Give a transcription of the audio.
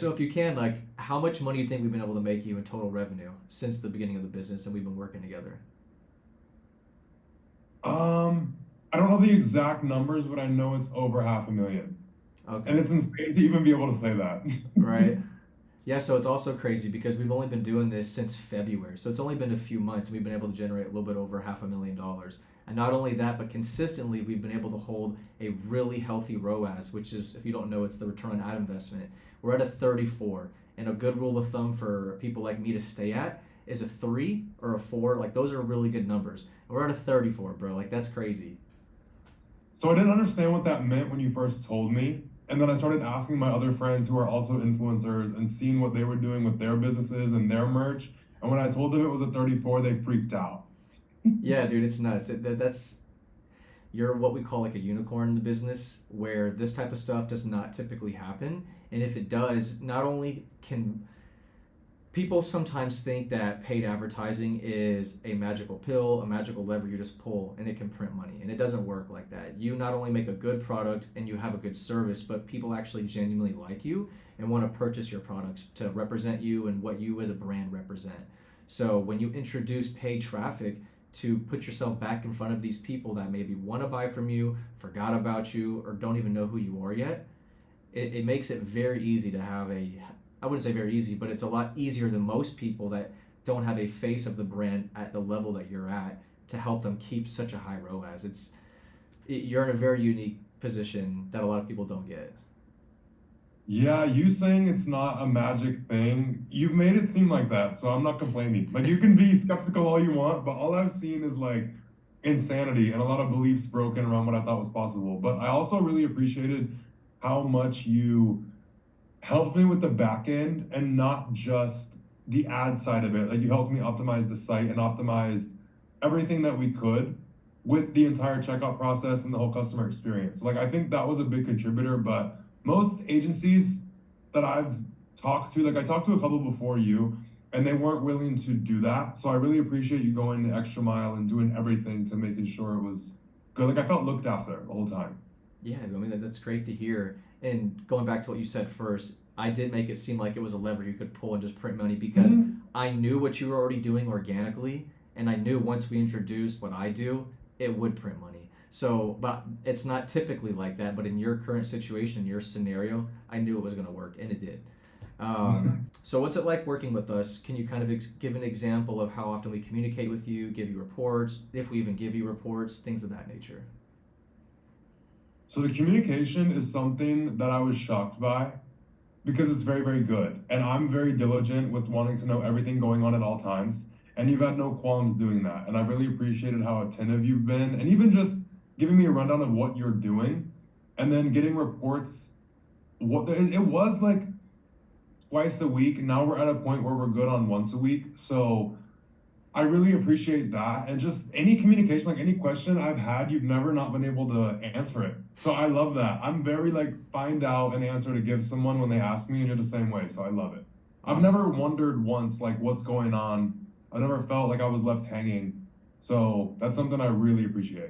so if you can, like, how much money do you think we've been able to make you in total revenue since the beginning of the business and we've been working together? Um, I don't know the exact numbers, but I know it's over 500,000. And Okay, it's insane to even be able to say that. right. Yeah, so it's also crazy because we've only been doing this since February. So it's only been a few months and we've been able to generate a little bit over $500,000. And not only that, but consistently we've been able to hold a really healthy ROAS, which is, if you don't know, it's the return on ad investment. We're at a 34. And a good rule of thumb for people like me to stay at is a 3 or a 4. Like, those are really good numbers. And we're at a 34, bro. Like, that's crazy. So I didn't understand what that meant when you first told me. And then I started asking my other friends who are also influencers and seeing what they were doing with their businesses and their merch. And when I told them it was a 34, they freaked out. Yeah, dude, it's nuts. That's you're what we call like a unicorn in the business where this type of stuff does not typically happen, and if it does, not only can people sometimes think that paid advertising is a magical pill, a magical lever you just pull and it can print money, and it doesn't work like that. You not only make a good product and you have a good service, but people actually genuinely like you and want to purchase your products to represent you and what you as a brand represent. So when you introduce paid traffic to put yourself back in front of these people that maybe want to buy from you, forgot about you, or don't even know who you are yet, it makes it very easy to have a, I wouldn't say very easy, but it's a lot easier than most people that don't have a face of the brand at the level that you're at to help them keep such a high ROAS. You're in a very unique position that a lot of people don't get. Yeah, you saying it's not a magic thing, you've made it seem like that, so I'm not complaining. Like, you can be skeptical all you want, but all I've seen is like insanity and a lot of beliefs broken around what I thought was possible. But I also really appreciated how much you helped me with the back end and not just the ad side of it. Like, you helped me optimize the site and optimized everything that we could with the entire checkout process and the whole customer experience. Like, I think that was a big contributor, but most agencies that I've talked to, like I talked to a couple before you, and they weren't willing to do that. So I really appreciate you going the extra mile and doing everything to making sure it was good. Like, I felt looked after the whole time. Yeah, I mean, that's great to hear. And going back to what you said first, I did make it seem like it was a lever you could pull and just print money because Mhm. I knew what you were already doing organically, and I knew once we introduced what I do, it would print money. So, but it's not typically like that. But in your current situation, your scenario, I knew it was going to work, and it did. So, what's it like working with us? Can you kind of give an example of how often we communicate with you, give you reports, if we even give you reports, things of that nature? So the communication is something that I was shocked by because it's very, very good. And I'm very diligent with wanting to know everything going on at all times. And you've had no qualms doing that. And I really appreciated how attentive you've been and even just giving me a rundown of what you're doing and then getting reports. It was like twice a week. Now we're at a point where we're good on once a week. So I really appreciate that. And just any communication, like any question I've had, you've never not been able to answer it. So I love that. I'm very like find out an answer to give someone when they ask me, and you're the same way. So I love it. I've Awesome. never wondered once like what's going on. I never felt like I was left hanging. So that's something I really appreciate.